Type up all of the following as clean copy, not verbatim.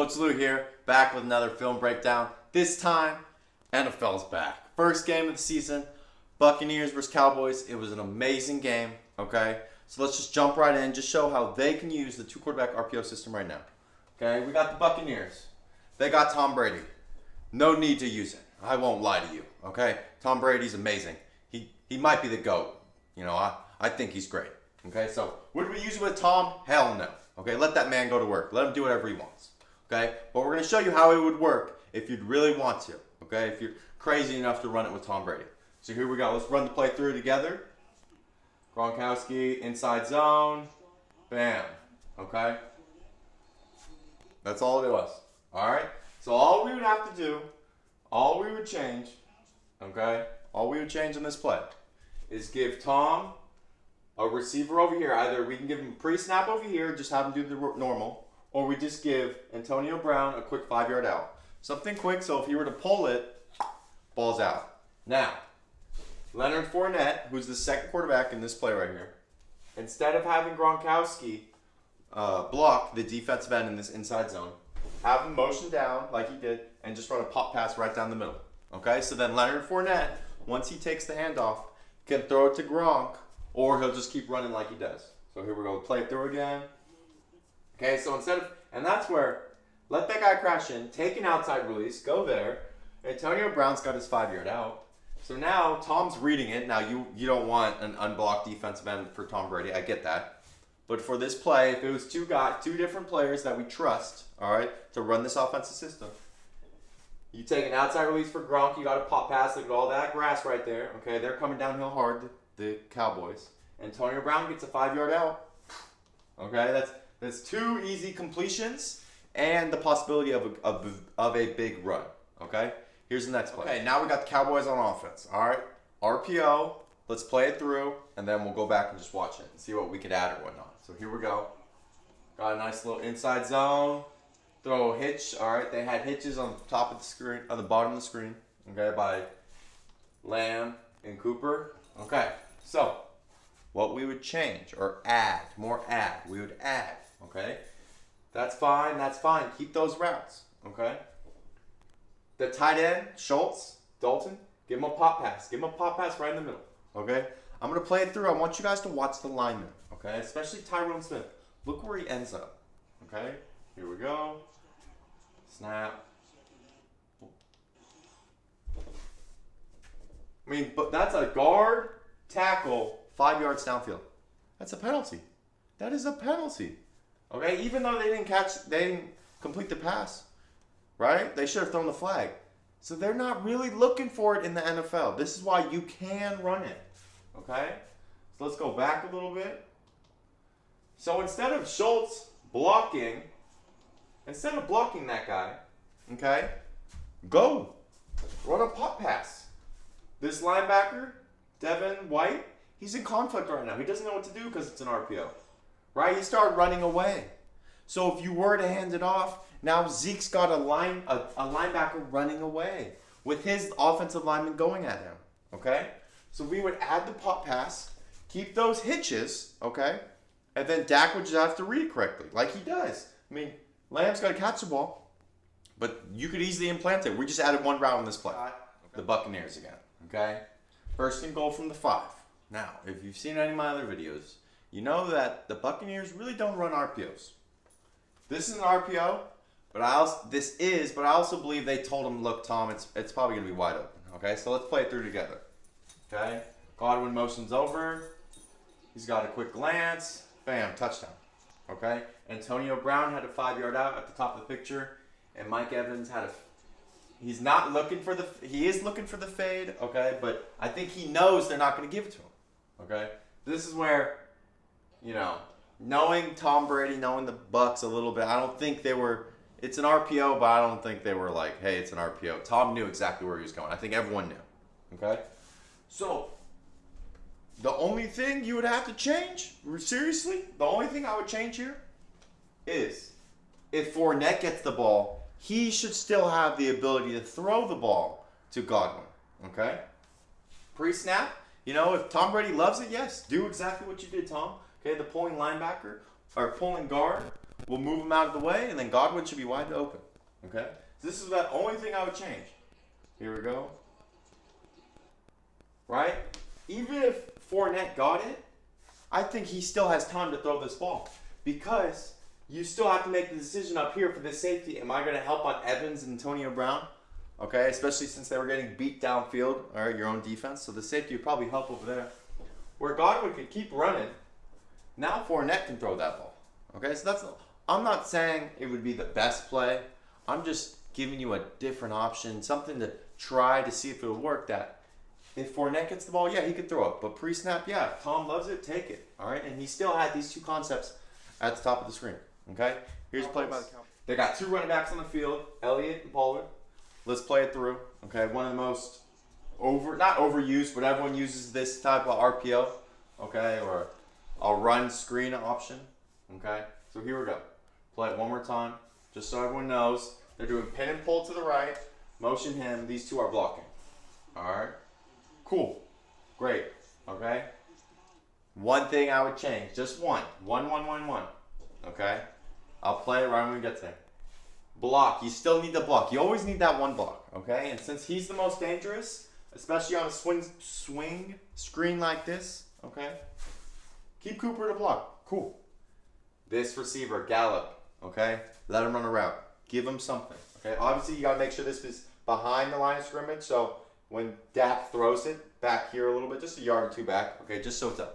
Coach Lou here, back with another film breakdown. This time, NFL's back. First game of the season, Buccaneers versus Cowboys. It was an amazing game, okay? So let's just jump right in, just show how they can use the two-quarterback RPO system right now. Okay, we got the Buccaneers. They got Tom Brady. No need to use it. I won't lie to you, okay? Tom Brady's amazing. He might be the GOAT. You know, I think he's great. Okay, so would we use it with Tom? Hell no. Okay, let that man go to work. Let him do whatever he wants. Okay, but we're going to show you how it would work if you'd really want to. Okay, if you're crazy enough to run it with Tom Brady. So here we go. Let's run the play through together. Gronkowski, inside zone. Bam. Okay. That's all it was. All right. So all we would have to do, all we would change, okay, all we would change in this play is give Tom a receiver over here. Either we can give him pre-snap over here, just have him do the normal, or we just give Antonio Brown a quick 5-yard out. Something quick, so if he were to pull it, ball's out. Now, Leonard Fournette, who's the second quarterback in this play right here, instead of having Gronkowski block the defensive end in this inside zone, have him motion down like he did, and just run a pop pass right down the middle. Okay, so then Leonard Fournette, once he takes the handoff, can throw it to Gronk, or he'll just keep running like he does. So here we go, play it through again. Okay, so instead of, and that's where, let that guy crash in, take an outside release, go there. Antonio Brown's got his 5-yard out. So now Tom's reading it. Now you don't want an unblocked defensive end for Tom Brady. I get that. But for this play, if it was two different players that we trust, all right, to run this offensive system, you take an outside release for Gronk, you got a pop pass, look at all that grass right there. Okay, they're coming downhill hard, the Cowboys. Antonio Brown gets a 5-yard out. Okay, that's two easy completions and the possibility of a big run. Okay, here's the next play. Okay, now we got the Cowboys on offense. All right, RPO. Let's play it through, and then we'll go back and just watch it and see what we could add or whatnot. So here we go. Got a nice little inside zone. Throw a hitch. All right, they had hitches on the top of the screen, on the bottom of the screen. Okay, by Lamb and Cooper. Okay, so what we would change or add, we would add. Okay, that's fine. That's fine. Keep those routes. Okay. The tight end, Schultz, Dalton, give him a pop pass. Give him a pop pass right in the middle. Okay? I'm going to play it through. I want you guys to watch the lineman. Okay? Especially Tyron Smith. Look where he ends up. Okay? Here we go. Snap. I mean, but that's a guard, tackle, 5 yards downfield. That's a penalty. That is a penalty. Okay? Even though they didn't complete the pass. Right? They should have thrown the flag. So they're not really looking for it in the NFL. This is why you can run it. Okay? So let's go back a little bit. So instead of Schultz blocking, instead of blocking that guy, okay, go run a pop pass. This linebacker, Devin White, he's in conflict right now. He doesn't know what to do because it's an RPO. Right? He started running away. So if you were to hand it off, now Zeke's got a linebacker running away with his offensive lineman going at him. Okay? So we would add the pop pass, keep those hitches, okay? And then Dak would just have to read it correctly, like he does. I mean, Lamb's got to catch the ball, but you could easily implant it. We just added one route in this play. Okay. The Buccaneers again, okay? First and goal from the 5. Now, if you've seen any of my other videos, you know that the Buccaneers really don't run RPOs. This is an RPO. But I also believe they told him, look, Tom, it's probably going to be wide open. Okay, so let's play it through together. Okay, Godwin motions over. He's got a quick glance. Bam, touchdown. Okay, Antonio Brown had a 5-yard out at the top of the picture. And Mike Evans had he is looking for the fade. Okay, but I think he knows they're not going to give it to him. Okay, this is where, you know, knowing Tom Brady, knowing the Bucs a little bit, I don't think they were... It's an RPO, but I don't think they were like, hey, it's an RPO. Tom knew exactly where he was going. I think everyone knew. Okay? So, the only thing you would have to change, seriously, the only thing I would change here is if Fournette gets the ball, he should still have the ability to throw the ball to Godwin. Okay? Pre-snap, you know, if Tom Brady loves it, yes, do exactly what you did, Tom. Okay, the pulling linebacker or pulling guard We'll move him out of the way, and then Godwin should be wide open. Okay? So this is the only thing I would change. Here we go. Right? Even if Fournette got it, I think he still has time to throw this ball. Because you still have to make the decision up here for this safety. Am I going to help on Evans and Antonio Brown? Okay, especially since they were getting beat downfield, all right, your own defense. So the safety would probably help over there. Where Godwin could keep running, now Fournette can throw that ball. Okay, so that's, I'm not saying it would be the best play. I'm just giving you a different option, something to try to see if it would work. That if Fournette gets the ball, yeah, he could throw it. But pre-snap, yeah, if Tom loves it, take it. All right, and he still had these two concepts at the top of the screen. Okay, here's a play by the Cowboys. They got two running backs on the field, Elliott and Pollard. Let's play it through. Okay, one of the most not overused, but everyone uses this type of RPO. Okay, or a run screen option. Okay, so here we go. Play it one more time, just so everyone knows. They're doing pin and pull to the right, motion him. These two are blocking. All right, cool, great. Okay, one thing I would change, just one. Okay, I'll play it right when we get there. Block. You still need the block. You always need that one block, okay? And since he's the most dangerous, especially on a swing screen like this, okay? Keep Cooper to block. Cool. This receiver, Gallup, okay? Let him run a route. Give him something, okay? Obviously, you got to make sure this is behind the line of scrimmage, so when Dak throws it back here a little bit, just a yard or two back, okay? Just so it's a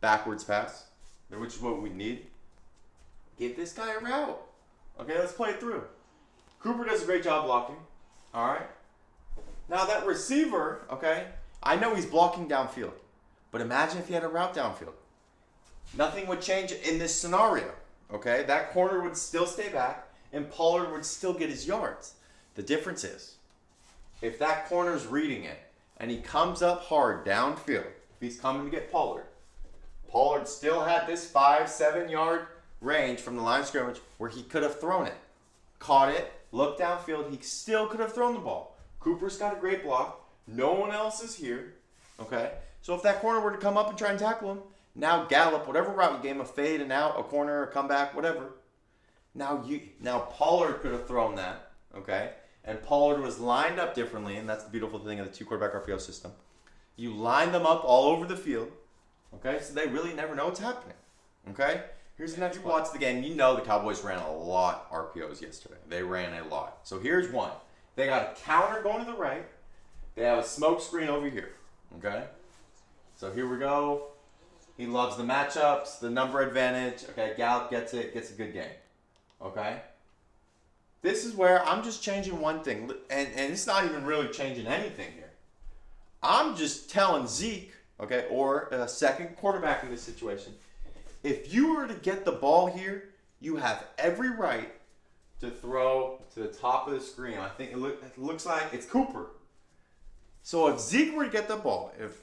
backwards pass, which is what we need. Give this guy a route. Okay, let's play it through. Cooper does a great job blocking. All right. Now that receiver, okay, I know he's blocking downfield. But imagine if he had a route downfield. Nothing would change in this scenario. Okay, that corner would still stay back and Pollard would still get his yards. The difference is, if that corner's reading it and he comes up hard downfield, if he's coming to get Pollard, Pollard still had this 5-7 yard range from the line of scrimmage where he could have thrown it. Caught it, looked downfield, he still could have thrown the ball. Cooper's got a great block. No one else is here. Okay? So if that corner were to come up and try and tackle him, now Gallup, whatever route you gave him, a fade and out, a corner, a comeback, whatever. Now Pollard could have thrown that. Okay? And Pollard was lined up differently, and that's the beautiful thing of the two quarterback RPO system. You line them up all over the field. Okay? So they really never know what's happening. Okay? Here's the next play. Watch the game. You know the Cowboys ran a lot RPOs yesterday. They ran a lot. So here's one. They got a counter going to the right. They have a smoke screen over here. Okay? So here we go. He loves the matchups, the number advantage. Okay, Gallup gets it, gets a good game. Okay? This is where I'm just changing one thing. And it's not even really changing anything here. I'm just telling Zeke, okay, or a second quarterback in this situation, if you were to get the ball here, you have every right to throw to the top of the screen. I think it looks like it's Cooper. So if Zeke were to get the ball, if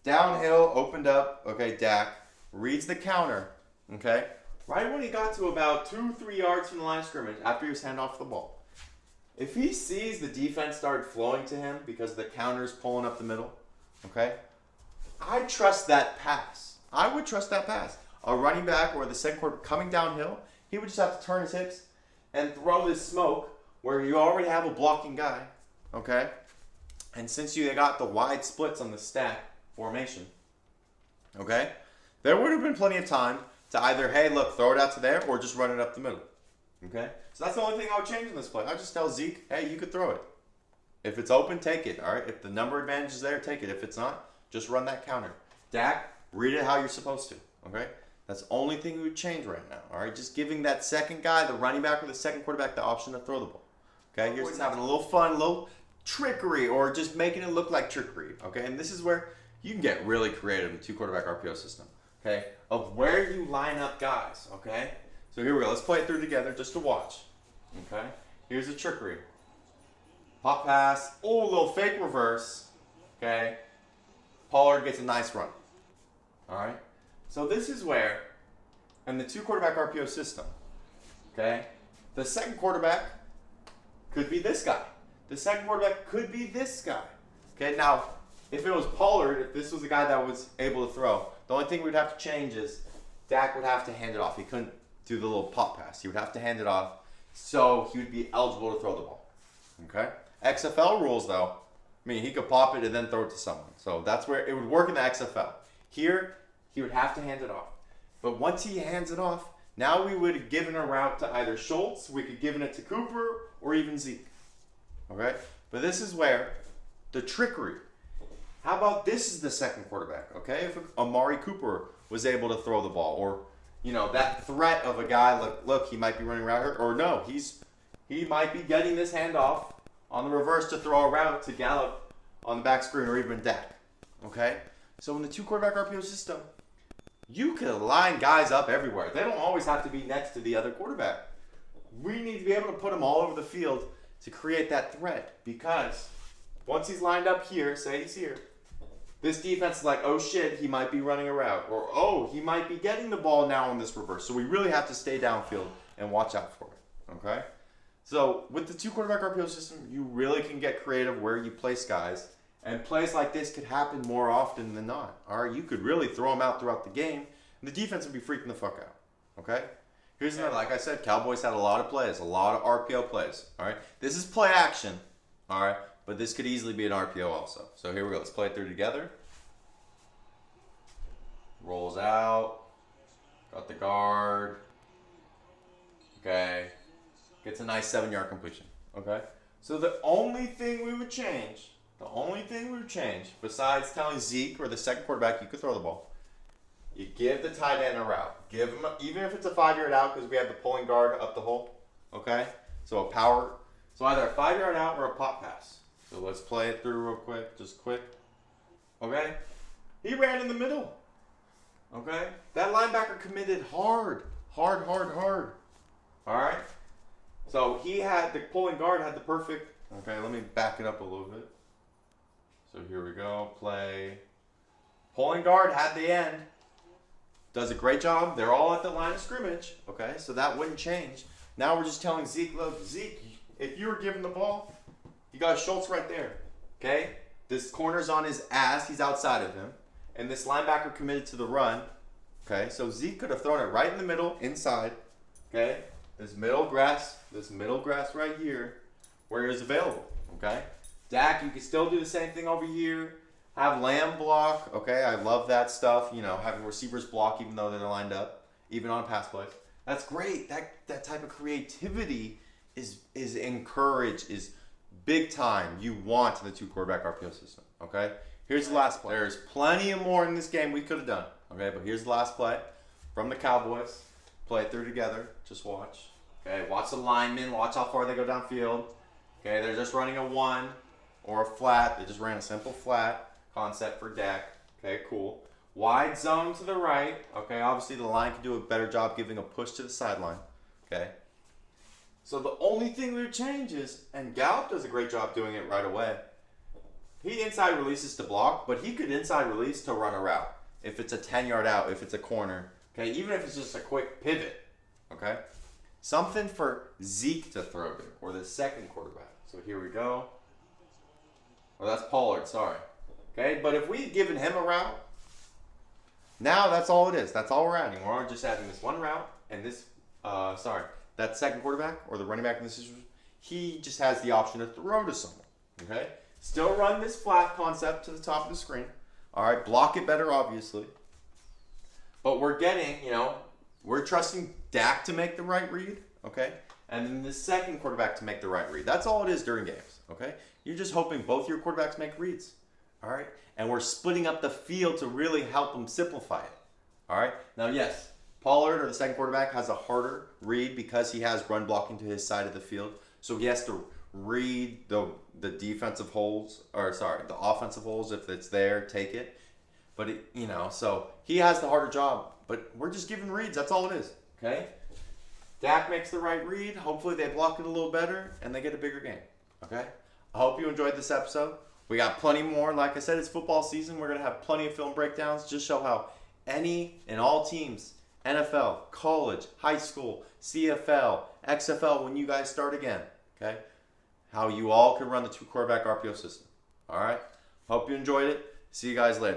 downhill opened up, okay, Dak reads the counter, okay, right when he got to about 2-3 yards from the line of scrimmage after he was handed off the ball, if he sees the defense start flowing to him because the counter's pulling up the middle, okay, I trust that pass. I would trust that pass. A running back or the second quarter coming downhill, he would just have to turn his hips and throw this smoke where you already have a blocking guy, okay? And since you got the wide splits on the stack formation, okay, there would have been plenty of time to either, hey, look, throw it out to there or just run it up the middle, okay? So that's the only thing I would change in this play. I just tell Zeke, hey, you could throw it. If it's open, take it, all right? If the number advantage is there, take it. If it's not, just run that counter. Dak, read it how you're supposed to, okay? That's the only thing we would change right now, all right? Just giving that second guy, the running back or the second quarterback, the option to throw the ball, okay? Here's just having a little fun, a little trickery, or just making it look like trickery, okay? And this is where you can get really creative in the two quarterback RPO system, okay? Of where you line up guys, okay? So here we go. Let's play it through together just to watch, okay? Here's the trickery. Pop pass. Oh, a little fake reverse, okay? Pollard gets a nice run, all right? So this is where, in the two quarterback RPO system, okay, the second quarterback could be this guy. The second quarterback could be this guy. Okay, now, if it was Pollard, if this was the guy that was able to throw, the only thing we'd have to change is Dak would have to hand it off. He couldn't do the little pop pass. He would have to hand it off, so he would be eligible to throw the ball. Okay? XFL rules, though, I mean, he could pop it and then throw it to someone. So that's where it would work in the XFL. Here, he would have to hand it off. But once he hands it off, now we would have given a route to either Schultz, we could given it to Cooper, or even Zeke. Okay? But this is where the trickery. How about this is the second quarterback, okay? If Amari Cooper was able to throw the ball, or, you know, that threat of a guy, look, he might be running around here, or no, he might be getting this handoff on the reverse to throw a route to Gallup on the back screen, or even Dak, okay? So in the 2-quarterback RPO system, you can line guys up everywhere. They don't always have to be next to the other quarterback. We need to be able to put them all over the field to create that threat, because once he's lined up here, say he's here, this defense is like, oh shit, he might be running a route, or oh, he might be getting the ball now on this reverse. So we really have to stay downfield and watch out for it, okay? So with the 2-quarterback RPO system, you really can get creative where you place guys, and plays like this could happen more often than not. All right, you could really throw them out throughout the game, and the defense would be freaking the fuck out, okay? Here's another, like I said, Cowboys had a lot of plays, a lot of RPO plays, all right? This is play action, all right? But this could easily be an RPO also. So here we go. Let's play it through together. Rolls out. Got the guard. Okay. Gets a nice 7-yard completion. Okay. So the only thing we would change, besides telling Zeke or the second quarterback you could throw the ball, you give the tight end a route. Give him, even if it's a 5-yard out, because we have the pulling guard up the hole. Okay. So either a 5-yard out or a pop pass. So let's play it through real quick, just quick. Okay? He ran in the middle. Okay? That linebacker committed hard. All right? So the pulling guard had the perfect. Okay, let me back it up a little bit. So here we go, play. Pulling guard had the end. Does a great job. They're all at the line of scrimmage. Okay? So that wouldn't change. Now we're just telling Zeke, look, Zeke, if you were given the ball, you got Schultz right there, okay? This corner's on his ass. He's outside of him. And this linebacker committed to the run, okay? So Zeke could have thrown it right in the middle, inside, okay? This middle grass right here, where it is available, okay? Dak, you can still do the same thing over here. Have Lamb block, okay? I love that stuff, you know, having receivers block even though they're lined up, even on pass plays. That's great. That type of creativity is encouraged, is big time you want in the 2-quarterback RPO system, okay? Here's the last play. There's plenty of more in this game we could have done, okay? But here's the last play from the Cowboys. Play it through together. Just watch. Okay, watch the linemen. Watch how far they go downfield. Okay, they're just running a 1 or a flat. They just ran a simple flat concept for Dak. Okay, cool. Wide zone to the right. Okay, obviously the line can do a better job giving a push to the sideline. Okay. So the only thing we would change is, and Gallup does a great job doing it right away, he inside releases to block, but he could inside release to run a route. If it's a 10-yard out, if it's a corner, okay, even if it's just a quick pivot, okay? Something for Zeke to throw to, or the second quarterback. So here we go. Oh, that's Pollard, sorry. Okay, but if we had given him a route, now that's all it is. That's all we're adding. We're just adding this one route, and this, that second quarterback or the running back in this situation, he just has the option to throw to someone. Okay? Still run this flat concept to the top of the screen. All right, block it better, obviously. But we're getting, we're trusting Dak to make the right read, okay? And then the second quarterback to make the right read. That's all it is during games, okay? You're just hoping both your quarterbacks make reads, all right? And we're splitting up the field to really help them simplify it, all right? Now, yes, Pollard, or the second quarterback, has a harder read because he has run blocking to his side of the field. So he has to read the defensive holes, the offensive holes. If it's there, take it. But, so he has the harder job. But we're just giving reads. That's all it is, okay? Dak makes the right read. Hopefully they block it a little better, and they get a bigger game, okay? I hope you enjoyed this episode. We got plenty more. Like I said, it's football season. We're going to have plenty of film breakdowns. Just show how any and all teams, NFL, college, high school, CFL, XFL, when you guys start again, okay? How you all can run the 2-quarterback RPO system, all right? Hope you enjoyed it. See you guys later.